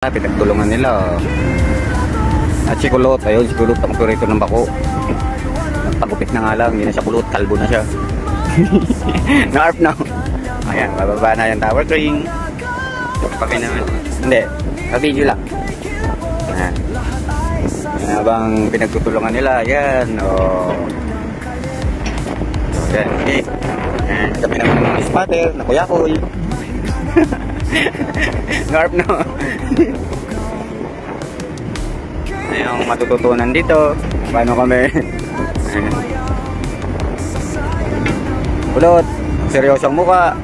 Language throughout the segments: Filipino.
Pinagtulungan nila. At si Kulot, ayun, si Kulot ang kurito ng bako. Nagpagupit na nga lang, hindi na siya kulot, kalbo na siya. Na-arp na. Ayan, bababa na yung tower crane. Pagpapin naman. Hindi, ka-video lang. Ayan. Ayan, habang pinagtutulungan nila, ayan, o. Ayan, okay. Ayan, kami naman ng spotter, na kuyakoy. Na-arp na. Yung matututunan dito paano kami Kulot, seryosong mukha.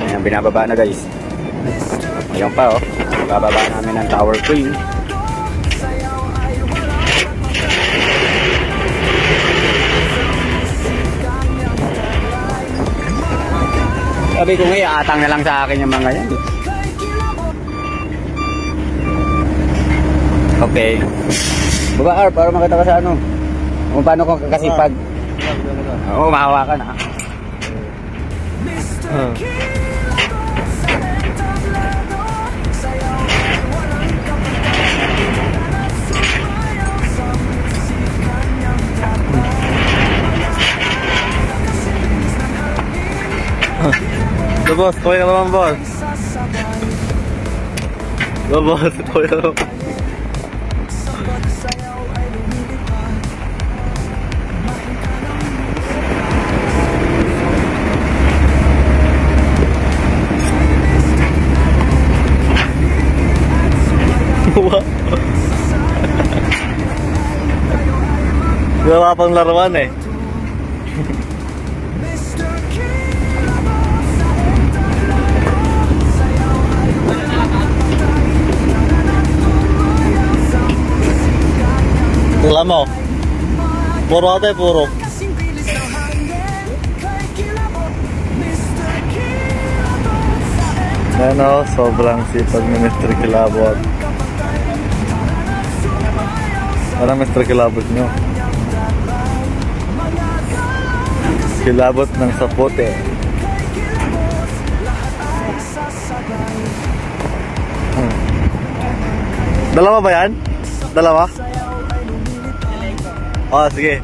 Ayan, binababa na guys. Ayan pa oh, bababa namin ng tower crane. Sabi ko ngayon, atang na lang sa akin yung mga yan. Okay. Baba Arp, para makita ka sa ano. Kung paano kung kakasipag. Oo, mahawakan ha. Go boss, tuloy na naman boss. Go boss, tuloy na naman. Wala pang laruan eh. Wala mo. Puro ate, puro. Ano, sobrang sipag ni Mr. Kilabot. Parang Mr. Kilabot nyo. Kilabot ng sapote. Dalawa ba yan? Dalawa? Oh, sige.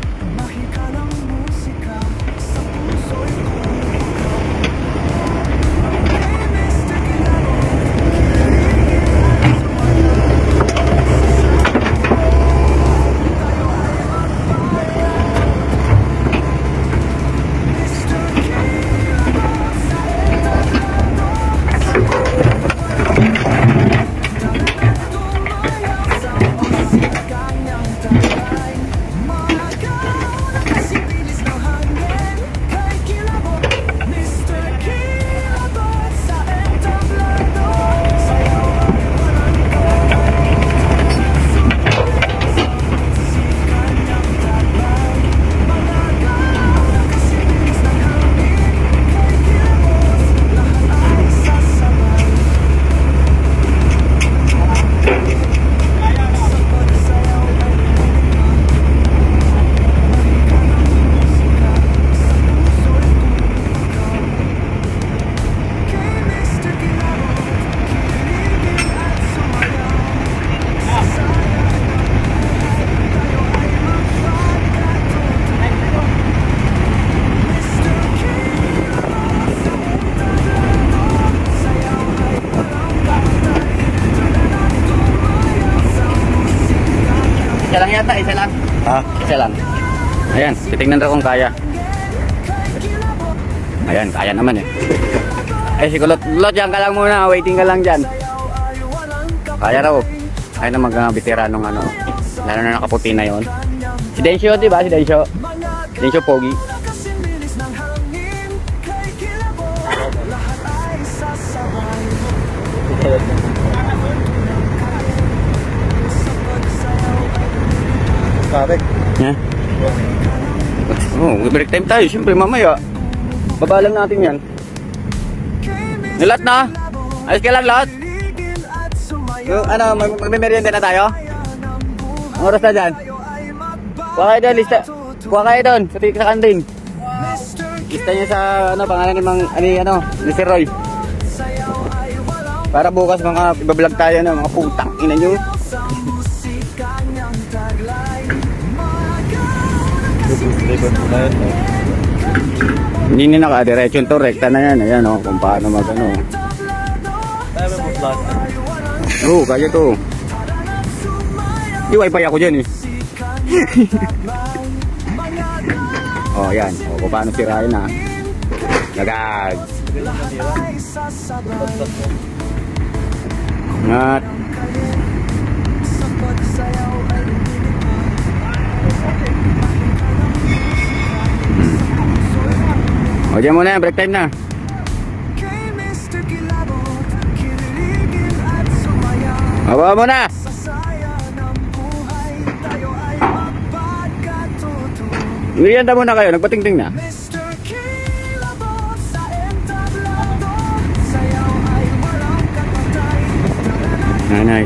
Isa lang yata, isa lang. Ha? Isa lang. Ayan, titignan na kung kaya. Ayan, kaya naman eh. Ay, si Kulot, dyan ka lang muna. Waiting ka lang dyan. Kaya raw. Ay na mag-veteranong ano. Lalo na nakaputi na yun. Si Densyo, diba? Si Densyo. Densyo Pogi. Karek. Yeah. Oh, break time tayo. Siyempre mamaya. Baba lang natin yan. Nilat na. Ayos ka lang lahat. Ano, magme-merienda na tayo? Ang oras na dyan. Kuha kayo doon, lista. Kuha kayo doon, sa kantin. Lista niya sa, ano, pangalan ni Mang, ni Sir Roy. Para bukas mga ibablog tayo ng mga putang ina nyo. Likod ko na yun. Hindi na nakadiretso to, rekta na yan. Ayan o, kung paano magano. Tayo mo flat. Oo, kaya to. Di wifi ako dyan eh. Oh, yan. O, kung paano sirain na. Lagag. Ngat. O, dyan muna yan. Break time na. Aba mo na. Merienda muna kayo, nagpatingting na.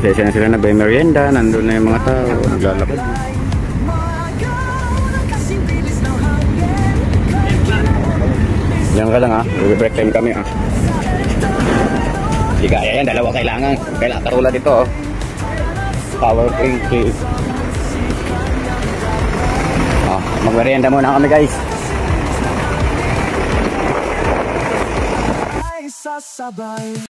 Isa-isa na sila na by merienda, nandun na yung mga tao, naglalakad. Diyan ka lang ha, break time kami ha. Hindi kaya yan, dalawa kailangan. Kailangan katulad ito oh. Power crank. Oh, magmerienda muna kami guys. Sabay